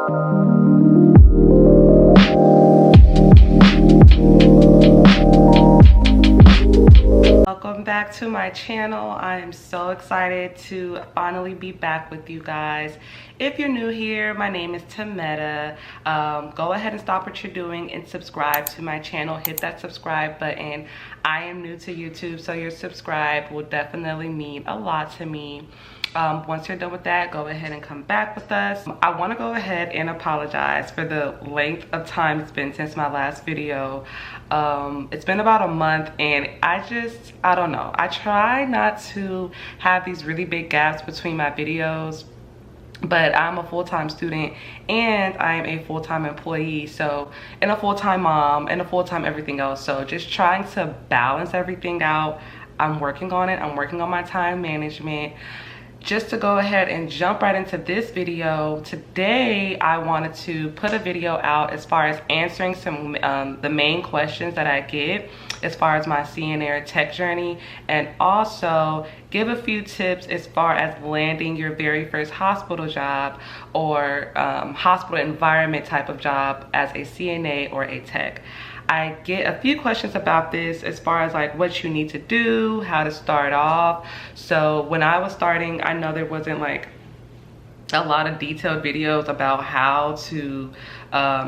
Welcome back to my channel. I am so excited to finally be back with you guys. If you're new here, my name is Tameta. Go ahead and stop what you're doing and subscribe to my channel. Hit that subscribe button. I am new to YouTube, so your subscribe will definitely mean a lot to me. Once you're done with that, go ahead and come back with us. I want to go ahead and apologize for the length of time it's been since my last video. It's been about a month, and I don't know. I try not to have these really big gaps between my videos, but I'm a full-time student and I am a full-time employee, so, and a full-time mom and a full-time everything else. So just trying to balance everything out. I'm working on it. I'm working on my time management. Just to go ahead and jump right into this video, today I wanted to put a video out as far as answering some the main questions that I get as far as my CNA tech journey, and also give a few tips as far as landing your very first hospital job or hospital environment type of job as a CNA or a tech. I get a few questions about this as far as like what you need to do, how to start off. So when I was starting, I know there wasn't like a lot of detailed videos about how to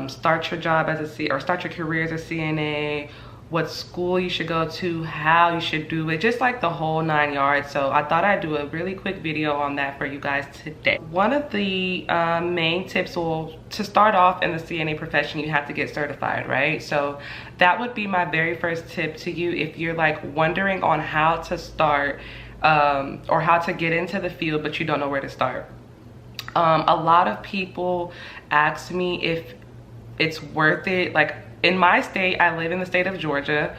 start your job as a or start your career as a CNA, what school you should go to, how you should do it, just like the whole 9 yards. So I thought I'd do a really quick video on that for you guys today. One of the main tips, to start off in the CNA profession, you have to get certified, right? So that would be my very first tip to you if you're like wondering on how to start or how to get into the field, but you don't know where to start. A lot of people ask me if it's worth it. Like, in my state, I live in the state of Georgia.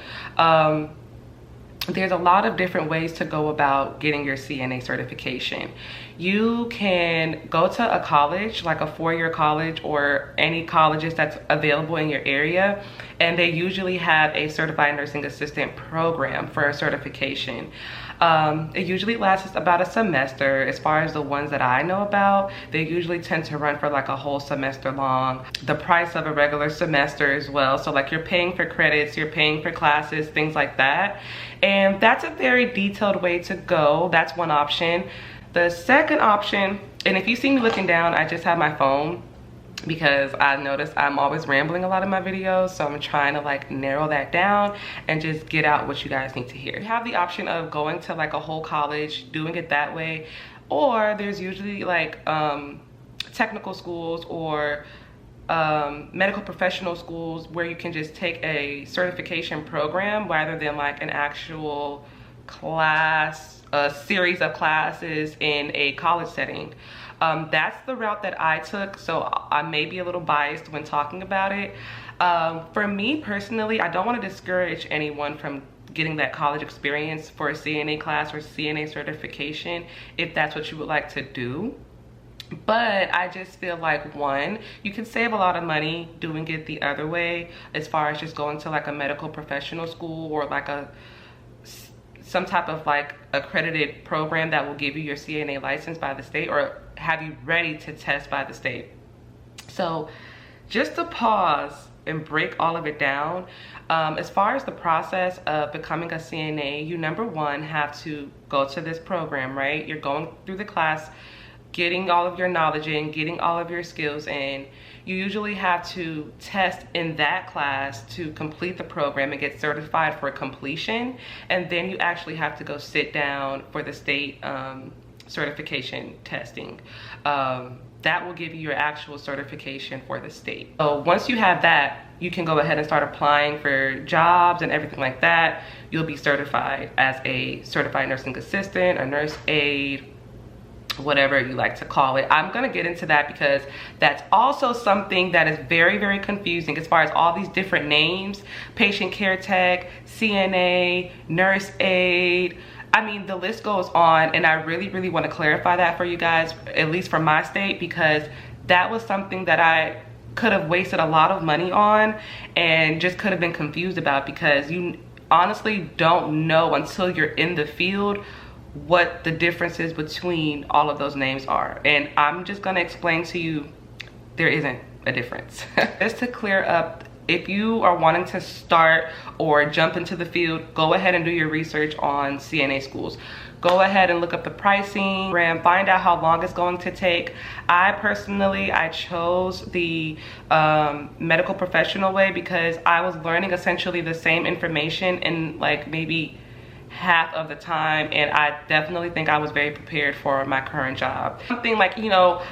There's a lot of different ways to go about getting your CNA certification. You can go to a college, like a 4-year college or any colleges that's available in your area, and they usually have a certified nursing assistant program for a certification. It usually lasts about a semester. As far as the ones that I know about, they usually tend to run for like a whole semester long. The price of a regular semester as well. So like you're paying for credits, you're paying for classes, things like that. And that's a very detailed way to go. That's one option. The second option, and if you see me looking down, I just have my phone because I noticed I'm always rambling a lot in my videos, so I'm trying to like narrow that down and just get out what you guys need to hear. You have the option of going to like a whole college, doing it that way, or there's usually like technical schools or medical professional schools where you can just take a certification program rather than like an actual class, a series of classes in a college setting. That's the route that I took, so I may be a little biased when talking about it. For me personally, I don't want to discourage anyone from getting that college experience for a CNA class or CNA certification if that's what you would like to do. But I just feel like, one, you can save a lot of money doing it the other way, as far as just going to like a medical professional school or like some type of like accredited program that will give you your CNA license by the state or have you ready to test by the state. So just to pause and break all of it down, as far as the process of becoming a CNA, you number one have to go to this program, right? You're going through the class, getting all of your knowledge in, getting all of your skills in. You usually have to test in that class to complete the program and get certified for completion. And then you actually have to go sit down for the state certification testing. That will give you your actual certification for the state. So once you have that, you can go ahead and start applying for jobs and everything like that. You'll be certified as a certified nursing assistant, a nurse aide, whatever you like to call it. I'm gonna get into that because that's also something that is very, very confusing as far as all these different names: patient care tech, CNA, nurse aide. I mean, the list goes on, and I really, really want to clarify that for you guys, at least for my state, because that was something that I could have wasted a lot of money on and just could have been confused about, because you honestly don't know until you're in the field what the differences between all of those names are. And I'm just going to explain to you there isn't a difference. Just to clear up, if you are wanting to start or jump into the field, go ahead and do your research on CNA schools. Go ahead and look up the pricing, find out how long it's going to take. I chose the medical professional way because I was learning essentially the same information in like maybe half of the time, and I definitely think I was very prepared for my current job. Something like, you know,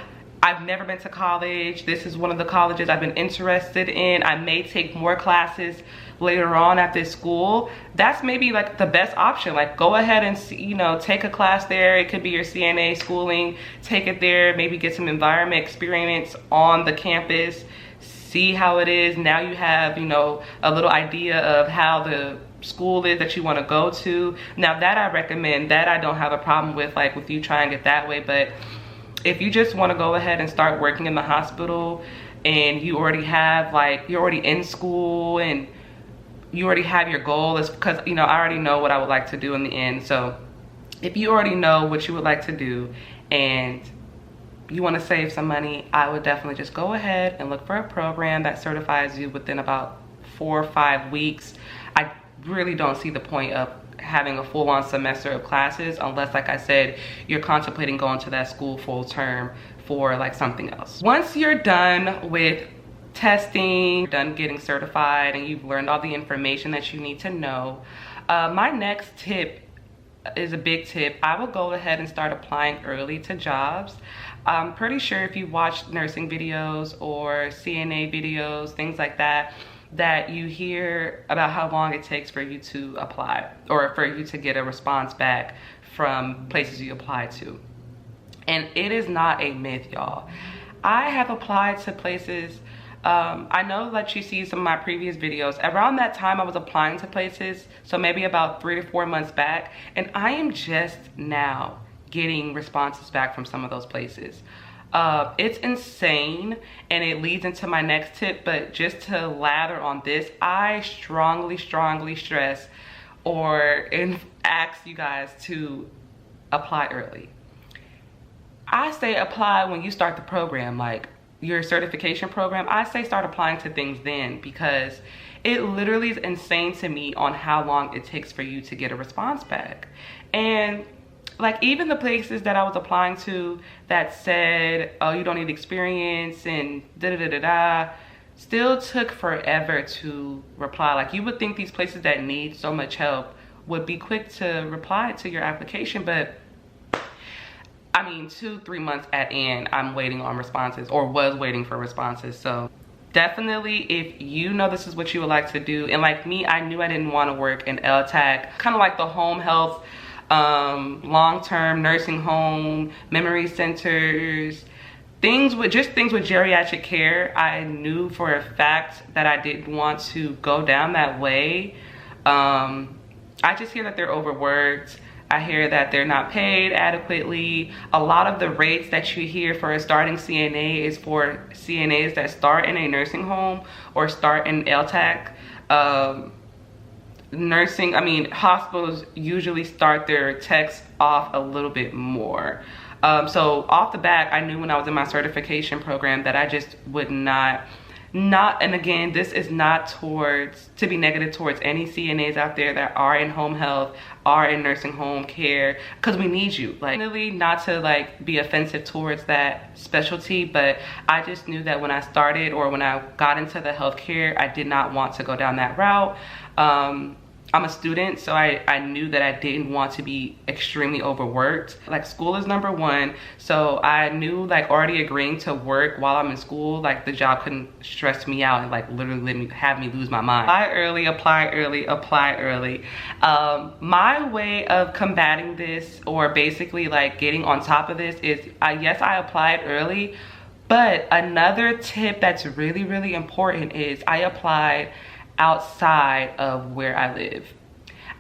I've never been to college. This is one of the colleges I've been interested in. I may take more classes later on at this school. That's maybe like the best option. Like, go ahead and see, you know, take a class there. It could be your CNA schooling. Take it there, maybe get some environment experience on the campus. See how it is. Now you have, you know, a little idea of how the school is that you want to go to. Now that I recommend, that I don't have a problem with, like with you trying it that way. But if you just want to go ahead and start working in the hospital and you already have, like, you're already in school and you already have your goal, is because, you know, I already know what I would like to do in the end. So if you already know what you would like to do and you want to save some money, I would definitely just go ahead and look for a program that certifies you within about 4 or 5 weeks. I really don't see the point of having a full-on semester of classes unless, like I said, you're contemplating going to that school full term for like something else. Once you're done with testing, done getting certified, and you've learned all the information that you need to know, my next tip is a big tip. I will go ahead and start applying early to jobs. I'm pretty sure if you watch nursing videos or CNA videos, things like that, that you hear about how long it takes for you to apply or for you to get a response back from places you apply to. And it is not a myth, y'all. I have applied to places, I know that you see some of my previous videos. Around that time I was applying to places, so maybe about 3 to 4 months back, and I am just now getting responses back from some of those places. It's insane, and it leads into my next tip, but just to lather on this, I strongly stress or ask you guys to apply early. I say apply when you start the program, like your certification program. I say start applying to things then, because it literally is insane to me on how long it takes for you to get a response back. And like, even the places that I was applying to that said, oh, you don't need experience and da-da-da-da-da, still took forever to reply. Like, you would think these places that need so much help would be quick to reply to your application, but I mean, 2-3 months at end, I'm waiting on responses, or was waiting for responses. So definitely, if you know this is what you would like to do, and like me, I knew I didn't want to work in LTAC, kind of like the home health, long-term nursing home, memory centers, things with geriatric care. I knew for a fact that I didn't want to go down that way. I just hear that they're overworked. I hear that they're not paid adequately. A lot of the rates that you hear for a starting CNA is for CNAs that start in a nursing home or start in LTAC. Hospitals usually start their techs off a little bit more. So off the bat, I knew when I was in my certification program that I just would not, and again, this is not to be negative towards any CNAs out there that are in home health, are in nursing home care, because we need you. Like, really not to like be offensive towards that specialty, but I just knew that when I started, or when I got into the healthcare, I did not want to go down that route. I'm a student, so I knew that I didn't want to be extremely overworked. Like, school is number one, so I knew, like, already agreeing to work while I'm in school, like, the job couldn't stress me out and like literally have me lose my mind. Apply early. My way of combating this, or basically like getting on top of this, is yes, I applied early, but another tip that's really important is I applied outside of where I live.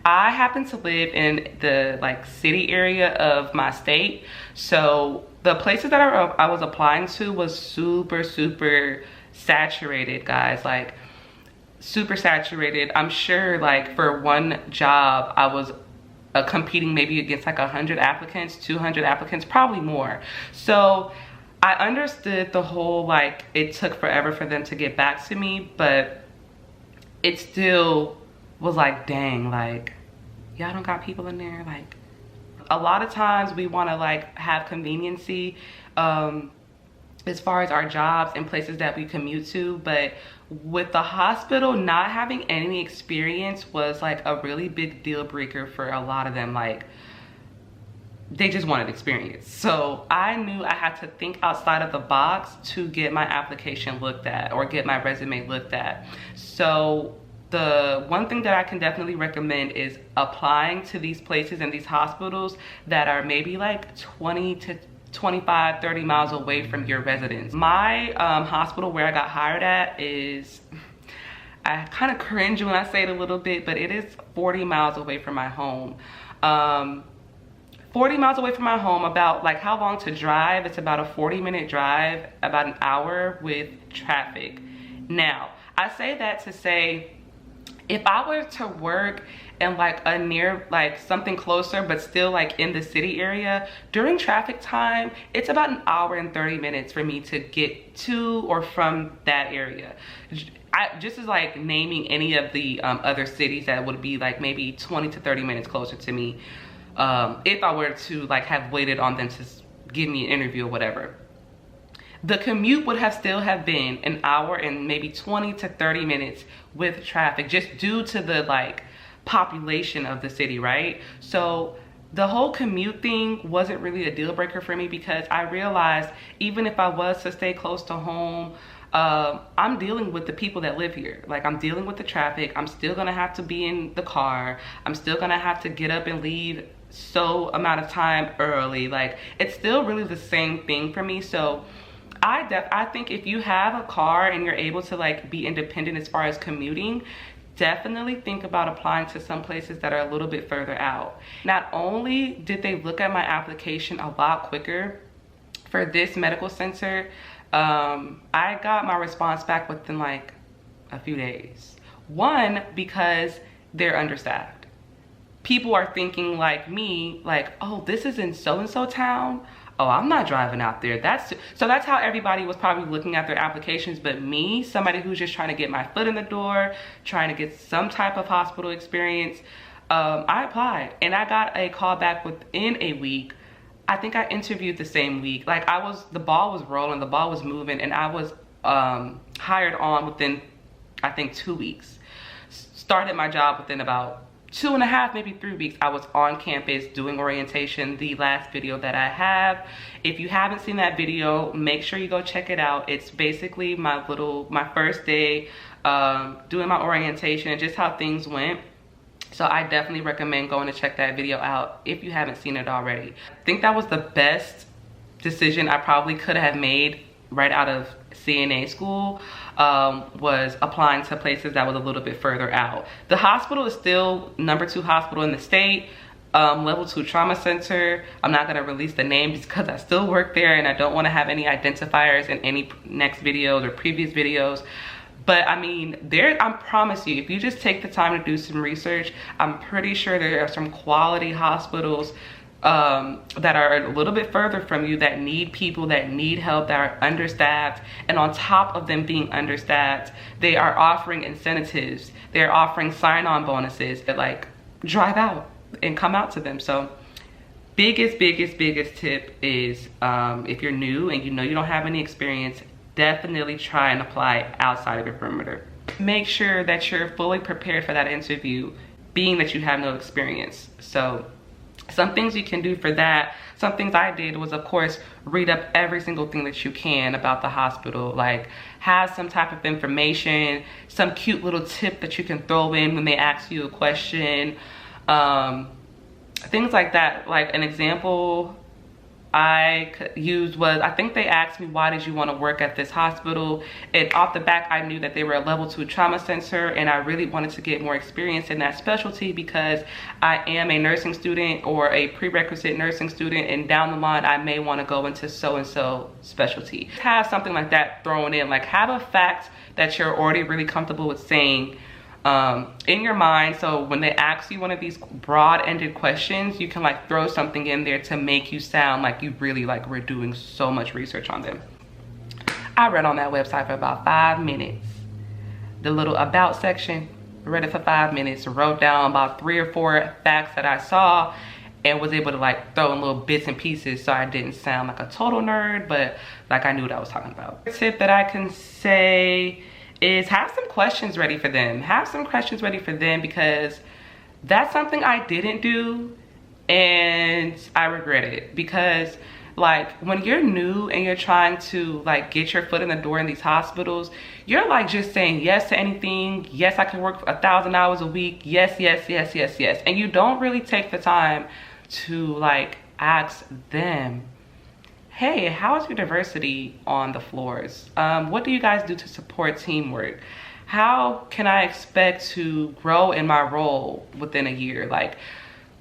I happen to live in the like city area of my state, so the places that I was applying to was super saturated, guys. Like, super saturated. I'm sure like for one job I was competing maybe against like 100 applicants, 200 applicants, probably more. So I understood the whole, like, it took forever for them to get back to me, but it still was like, dang, like, y'all don't got people in there. Like, a lot of times we want to like have conveniency as far as our jobs and places that we commute to, but with the hospital, not having any experience was like a really big deal breaker for a lot of them. Like, they just wanted experience. So I knew I had to think outside of the box to get my application looked at or get my resume looked at. So the one thing that I can definitely recommend is applying to these places and these hospitals that are maybe like 20 to 25, 30 miles away from your residence. My hospital where I got hired at is, I kind of cringe when I say it a little bit, but it is 40 miles away from my home. 40 miles away from my home. About like how long to drive? It's about a 40-minute drive, about an hour with traffic. Now, I say that to say, if I were to work in like a near, like something closer, but still like in the city area, during traffic time, it's about an hour and 30 minutes for me to get to or from that area. Just as like naming any of the other cities that would be like maybe 20 to 30 minutes closer to me, if I were to like have waited on them to give me an interview or whatever. The commute would have still have been an hour and maybe 20 to 30 minutes with traffic, just due to the like population of the city, right? So the whole commute thing wasn't really a deal breaker for me, because I realized even if I was to stay close to home, I'm dealing with the people that live here. Like, I'm dealing with the traffic. I'm still gonna have to be in the car. I'm still gonna have to get up and leave so amount of time early. Like, it's still really the same thing for me. So I think if you have a car and you're able to like be independent as far as commuting, definitely think about applying to some places that are a little bit further out. Not only did they look at my application a lot quicker for this medical center, I got my response back within like a few days. One, because they're understaffed. People are thinking like me, like, oh, this is in so-and-so town. Oh, I'm not driving out there. So that's how everybody was probably looking at their applications. But me, somebody who's just trying to get my foot in the door, trying to get some type of hospital experience, I applied and I got a call back within a week. I think I interviewed the same week. Like, the ball was rolling, the ball was moving, and I was hired on within, I think, 2 weeks. Started my job within about 2.5, maybe 3 weeks. I was on campus doing orientation, the last video that I have. If you haven't seen that video, make sure you go check it out. It's basically my first day doing my orientation and just how things went. So I definitely recommend going to check that video out if you haven't seen it already. I think that was the best decision I probably could have made right out of CNA school, was applying to places that was a little bit further out. The hospital is still #2 hospital in the state, level 2 trauma center. I'm not gonna release the name just because I still work there and I don't want to have any identifiers in any next videos or previous videos. But I mean, I promise you, if you just take the time to do some research, I'm pretty sure there are some quality hospitals that are a little bit further from you, that need people, that need help, that are understaffed. And on top of them being understaffed, they are offering incentives. They're offering sign-on bonuses that like drive out and come out to them. So biggest tip is, if you're new and you know you don't have any experience, definitely try and apply outside of your perimeter. Make sure that you're fully prepared for that interview, being that you have no experience. So some things you can do for that, some things I did was, of course, read up every single thing that you can about the hospital. Like, have some type of information, some cute little tip that you can throw in when they ask you a question. Things like that. Like, an example I used was, I think they asked me, why did you want to work at this hospital? And off the back, I knew that they were a level 2 trauma center, and I really wanted to get more experience in that specialty because I am a nursing student or a prerequisite nursing student, and down the line I may want to go into so-and-so specialty. Have something like that thrown in, like have a fact that you're already really comfortable with saying in your mind. So when they ask you one of these broad-ended questions, you can like throw something in there to make you sound like you really like were doing so much research on them. I read on that website for about 5 minutes. The little about section, read it for 5 minutes, wrote down about 3 or 4 facts that I saw, and was able to like throw in little bits and pieces so I didn't sound like a total nerd, but like I knew what I was talking about. The tip that I can say is have some questions ready for them. Have some questions ready for them, because that's something I didn't do and I regret it. Because like when you're new and you're trying to like get your foot in the door in these hospitals, you're like just saying yes to anything. Yes, I can work 1,000 hours a week. Yes, yes, yes, yes, yes. And you don't really take the time to like ask them, hey, how is your diversity on the floors? What do you guys do to support teamwork? How can I expect to grow in my role within a year? Like,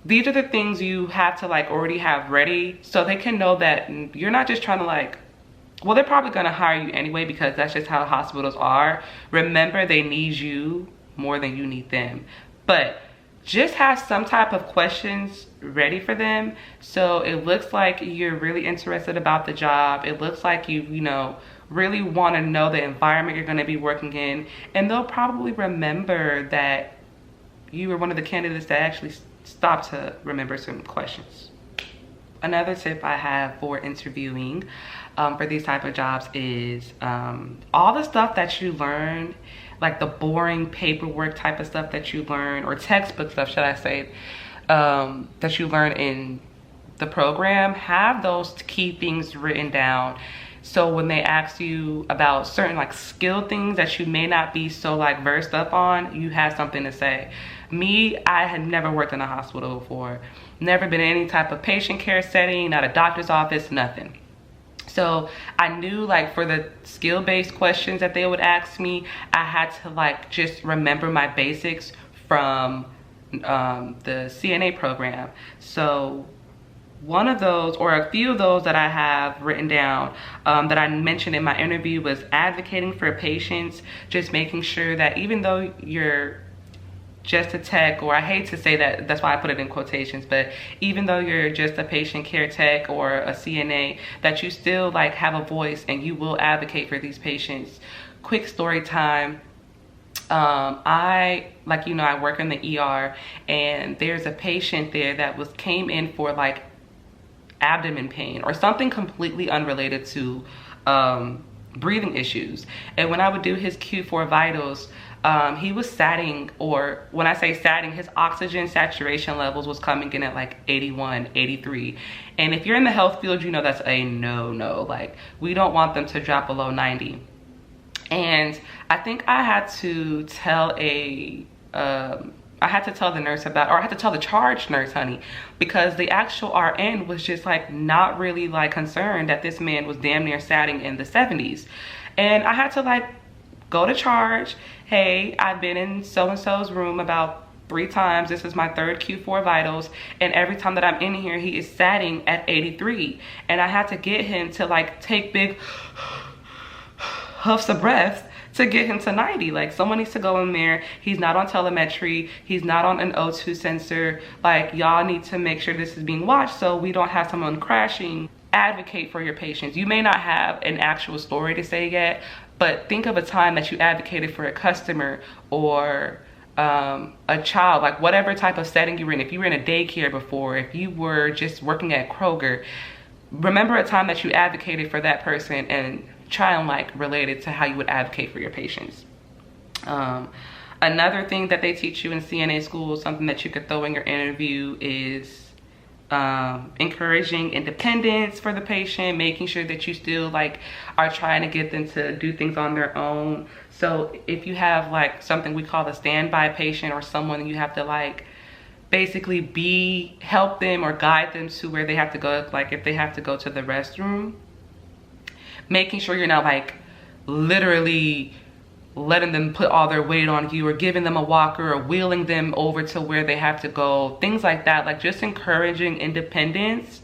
these are the things you have to like already have ready, so they can know that you're not just trying to like, well, they're probably gonna hire you anyway, because that's just how hospitals are. Remember, they need you more than you need them. But just have some type of questions ready for them, so it looks like you're really interested about the job. It looks like you know, really want to know the environment you're going to be working in, and they'll probably remember that you were one of the candidates that actually stopped to remember some questions. Another tip I have for interviewing for these type of jobs is all the stuff that you learn, like the boring paperwork type of stuff that you learn, or textbook stuff, should I say, that you learn in the program, have those key things written down. So when they ask you about certain like skill things that you may not be so like versed up on, you have something to say. Me, I had never worked in a hospital before, never been in any type of patient care setting, not a doctor's office, nothing. So I knew like for the skill-based questions that they would ask me, I had to like just remember my basics from the CNA program. So one of those, or a few of those that I have written down that I mentioned in my interview, was advocating for patients, just making sure that even though you're just a tech, or I hate to say that, that's why I put it in quotations, but even though you're just a patient care tech or a CNA, that you still like have a voice and you will advocate for these patients. Quick story time. I work in the ER, and there's a patient there that came in for like abdomen pain or something completely unrelated to breathing issues. And when I would do his Q4 vitals, he was satting, or when I say satting, his oxygen saturation levels was coming in at like 81, 83. And if you're in the health field, you know that's a no. Like, we don't want them to drop below 90. And I think I had to tell the nurse about, or I had to tell the charge nurse, honey, because the actual RN was just like not really like concerned that this man was damn near satting in the 70s. And I had to like go to charge. Hey, I've been in so-and-so's room about 3 times. This is my 3rd Q4 vitals, and every time that I'm in here, he is satting at 83. And I had to get him to like take big huffs of breath to get him to 90. Like, someone needs to go in there. He's not on telemetry. He's not on an O2 sensor. Like, y'all need to make sure this is being watched so we don't have someone crashing. Advocate for your patients. You may not have an actual story to say yet, but think of a time that you advocated for a customer or a child, like whatever type of setting you were in. If you were in a daycare before, if you were just working at Kroger, remember a time that you advocated for that person and try and like relate it to how you would advocate for your patients. Another thing that they teach you in CNA schools, something that you could throw in your interview, is encouraging independence for the patient, making sure that you still like are trying to get them to do things on their own. So if you have like something we call a standby patient, or someone you have to like basically help them or guide them to where they have to go, like if they have to go to the restroom, making sure you're not like literally letting them put all their weight on you, or giving them a walker, or wheeling them over to where they have to go, things like that. Like, just encouraging independence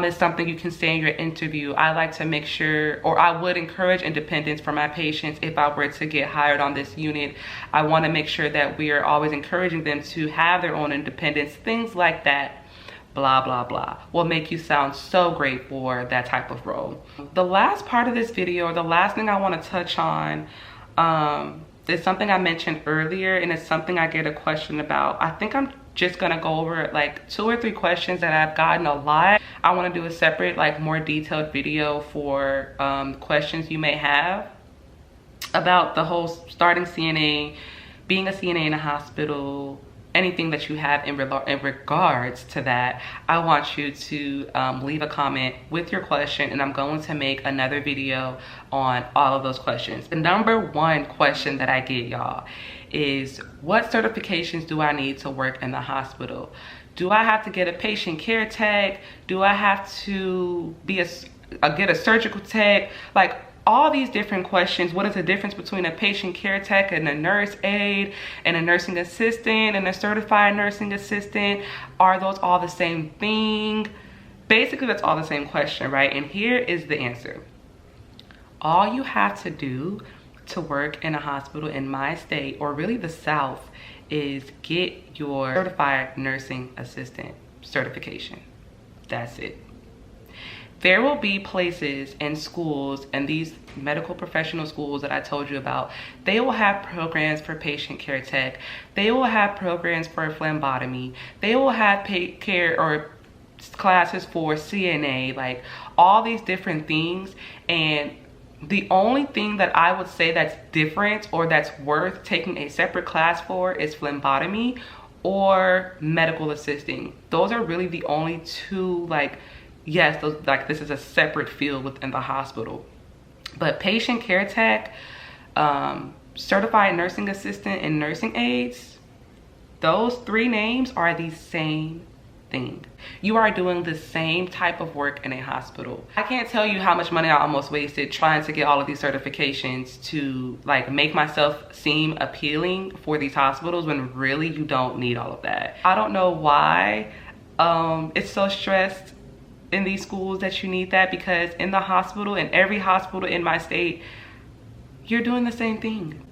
is something you can say in your interview. I like to make sure, or I would encourage independence for my patients if I were to get hired on this unit. I want to make sure that we are always encouraging them to have their own independence, things like that. Blah, blah, blah, will make you sound so great for that type of role. The last part of this video, or the last thing I want to touch on, is something I mentioned earlier, and it's something I get a question about. I think I'm just gonna go over like 2 or 3 questions that I've gotten a lot. I want to do a separate, like, more detailed video for questions you may have about the whole starting CNA, being a CNA in a hospital, anything that you have in regards to that. I want you to leave a comment with your question, and I'm going to make another video on all of those questions. The number 1 question that I get, y'all, is what certifications do I need to work in the hospital? Do I have to get a patient care tech? Do I have to be get a surgical tech? Like, all these different questions. What is the difference between a patient care tech and a nurse aide and a nursing assistant and a certified nursing assistant? Are those all the same thing? Basically, that's all the same question, right? And here is the answer. All you have to do to work in a hospital in my state, or really the South, is get your certified nursing assistant certification. That's it. There will be places and schools, and these medical professional schools that I told you about, they will have programs for patient care tech. They will have programs for phlebotomy. They will have care or classes for CNA, like all these different things. And the only thing that I would say that's different or that's worth taking a separate class for is phlebotomy or medical assisting. Those are really the only 2, like, yes, those, like, this is a separate field within the hospital. But patient care tech, certified nursing assistant, and nursing aides, those 3 names are the same thing. You are doing the same type of work in a hospital. I can't tell you how much money I almost wasted trying to get all of these certifications to, like, make myself seem appealing for these hospitals, when really you don't need all of that. I don't know why it's so stressed in these schools that you need that, because in the hospital, in every hospital in my state, you're doing the same thing.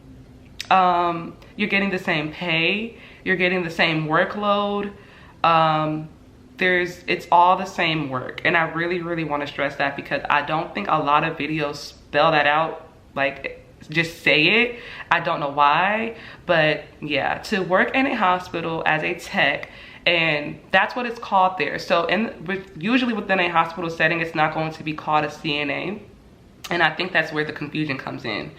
You're getting the same pay, you're getting the same workload. It's all the same work. And I really want to stress that, because I don't think a lot of videos spell that out, like, just say it. I don't know why, but yeah, to work in a hospital as a tech, and that's what it's called there. So usually within a hospital setting, it's not going to be called a CNA. And I think that's where the confusion comes in.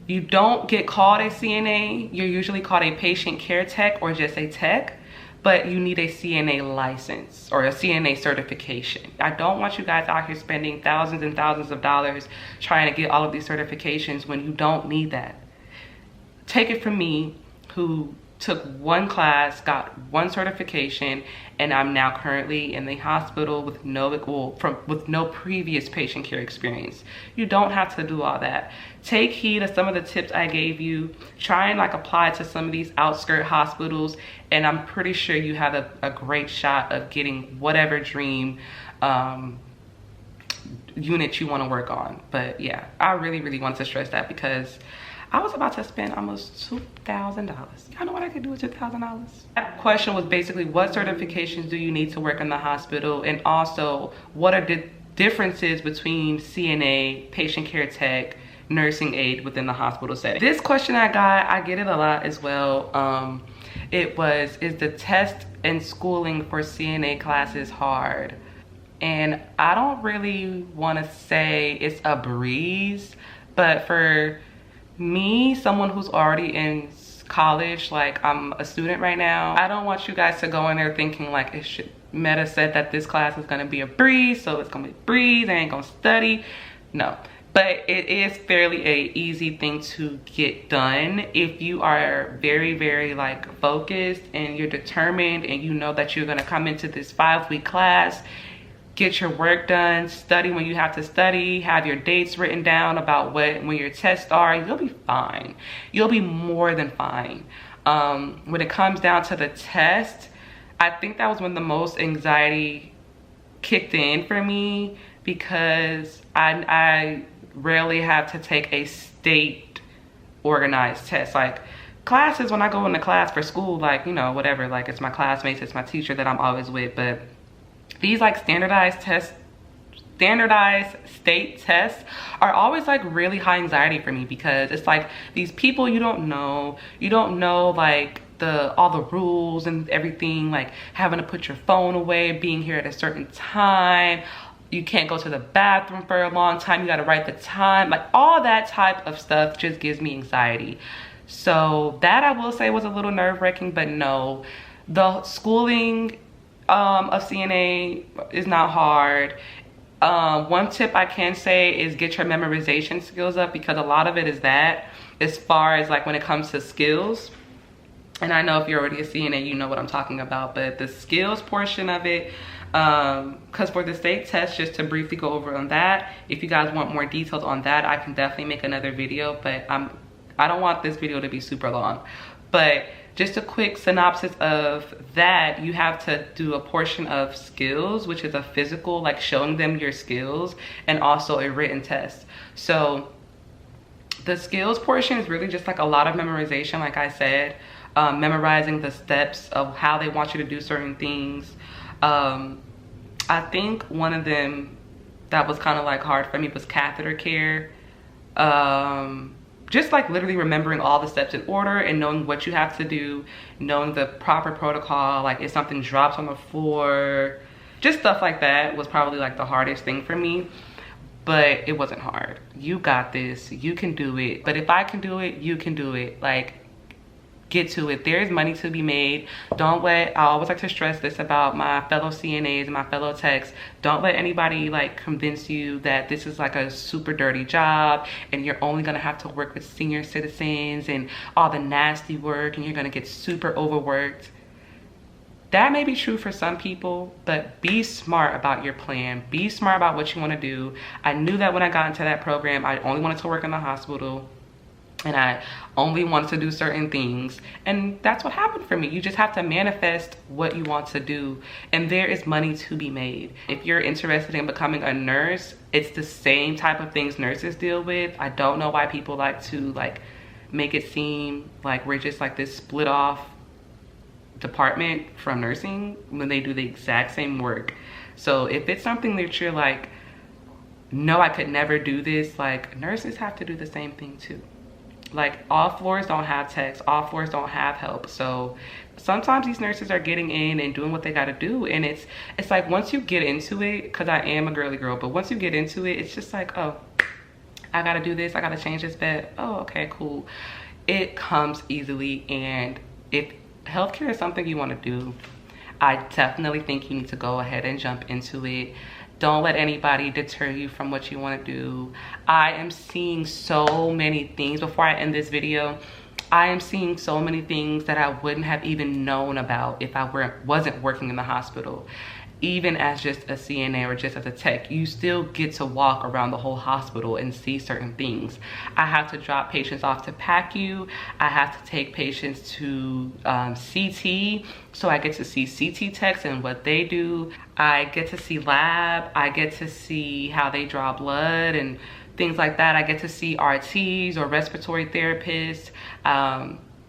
You don't get called a CNA. You're usually called a patient care tech or just a tech, but you need a CNA license or a CNA certification. I don't want you guys out here spending thousands and thousands of dollars trying to get all of these certifications when you don't need that. Take it from me, who took 1 class, got 1 certification, and I'm now currently in the hospital with no previous patient care experience. You don't have to do all that. Take heed of some of the tips I gave you. Try and, like, apply to some of these outskirt hospitals, and I'm pretty sure you have a great shot of getting whatever dream unit you want to work on. But yeah, I really want to stress that, because I was about to spend almost $2,000. Y'all know what I could do with $2,000? That question was basically, what certifications do you need to work in the hospital? And also, what are the differences between CNA, patient care tech, nursing aide within the hospital setting? This question I get it a lot as well. It was, is the test and schooling for CNA classes hard? And I don't really want to say it's a breeze, but for me, someone who's already in college, like, I'm a student right now, I don't want you guys to go in there thinking like Meta said that this class is gonna be a breeze, so it's gonna be a breeze, I ain't gonna study. No, but it is fairly a easy thing to get done if you are very like focused and you're determined, and you know that you're gonna come into this 5-week class, get your work done, study when you have to study, have your dates written down about when your tests are. You'll be fine. You'll be more than fine. When it comes down to the test, I think that was when the most anxiety kicked in for me because I rarely have to take a state organized test. Like classes, when I go into class for school, like, you know, whatever, like it's my classmates, it's my teacher that I'm always with, but these like standardized state tests are always like really high anxiety for me, because it's like these people you don't know like all the rules and everything, like having to put your phone away, being here at a certain time, you can't go to the bathroom for a long time, you got to write the time, like all that type of stuff just gives me anxiety. So that I will say was a little nerve-wracking, but no, the schooling of CNA is not hard. One tip I can say is get your memorization skills up, because a lot of it is that, as far as like when it comes to skills. And I know if you're already a CNA, you know what I'm talking about, but the skills portion of it, because for the state test, just to briefly go over on that, if you guys want more details on that, I can definitely make another video, but I don't want this video to be super long. But just a quick synopsis of that, you have to do a portion of skills, which is a physical, like showing them your skills, and also a written test. So the skills portion is really just like a lot of memorization, like I said, memorizing the steps of how they want you to do certain things. I think one of them that was kind of like hard for me was catheter care. Just like literally remembering all the steps in order and knowing what you have to do, knowing the proper protocol, like if something drops on the floor, just stuff like that was probably like the hardest thing for me. But it wasn't hard. You got this, you can do it. But if I can do it, you can do it. Like, get to it. There is money to be made. I always like to stress this about my fellow CNAs and my fellow techs. Don't let anybody like convince you that this is like a super dirty job and you're only gonna have to work with senior citizens and all the nasty work and you're gonna get super overworked. That may be true for some people, but be smart about your plan. Be smart about what you want to do. I knew that when I got into that program, I only wanted to work in the hospital. And I only wanted to do certain things, and that's what happened for me. You just have to manifest what you want to do, and there is money to be made. If you're interested in becoming a nurse, it's the same type of things nurses deal with. I don't know why people like to like make it seem like we're just like this split off department from nursing when they do the exact same work. So if it's something that you're like, no, I could never do this, like nurses have to do the same thing too. Like all floors don't have techs, all floors don't have help. So sometimes these nurses are getting in and doing what they gotta do. And it's like once you get into it, cause I am a girly girl, but once you get into it, it's just like, oh, I gotta do this, I gotta change this bed. Oh, okay, cool. It comes easily. And if healthcare is something you wanna do, I definitely think you need to go ahead and jump into it. Don't let anybody deter you from what you want to do. I am seeing so many things. Before I end this video, I am seeing so many things that I wouldn't have even known about if I wasn't working in the hospital. Even as just a CNA or just as a tech, you still get to walk around the whole hospital and see certain things. I have to drop patients off to PACU. I have to take patients to CT, so I get to see CT techs and what they do. I get to see lab. I get to see how they draw blood and things like that. I get to see RTs or respiratory therapists,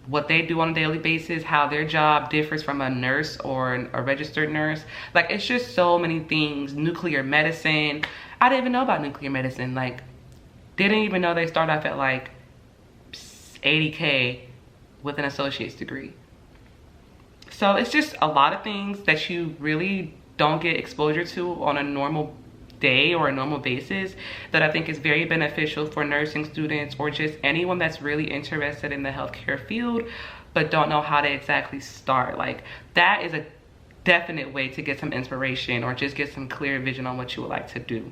what they do on a daily basis, how their job differs from a nurse or a registered nurse. Like, it's just so many things. Nuclear medicine. I didn't even know about nuclear medicine. Like, didn't even know they start off at like 80K with an associate's degree. So it's just a lot of things that you really don't get exposure to on a normal day or a normal basis, that I think is very beneficial for nursing students or just anyone that's really interested in the healthcare field but don't know how to exactly start. Like, that is a definite way to get some inspiration or just get some clear vision on what you would like to do.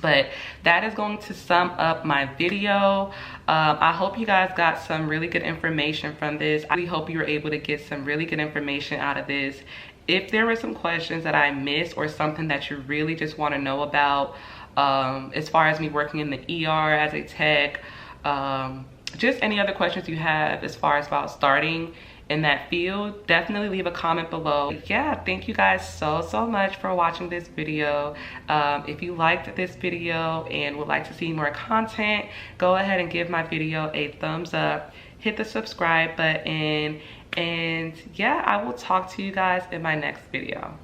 But that is going to sum up my video. I hope you guys got some really good information from this. I really hope you were able to get some really good information out of this. If there were some questions that I missed or something that you really just want to know about, as far as me working in the ER as a tech, just any other questions you have as far as about starting in that field, definitely leave a comment below. Yeah, thank you guys so much for watching this video. If you liked this video and would like to see more content, go ahead and give my video a thumbs up, hit the subscribe button, and yeah, I will talk to you guys in my next video.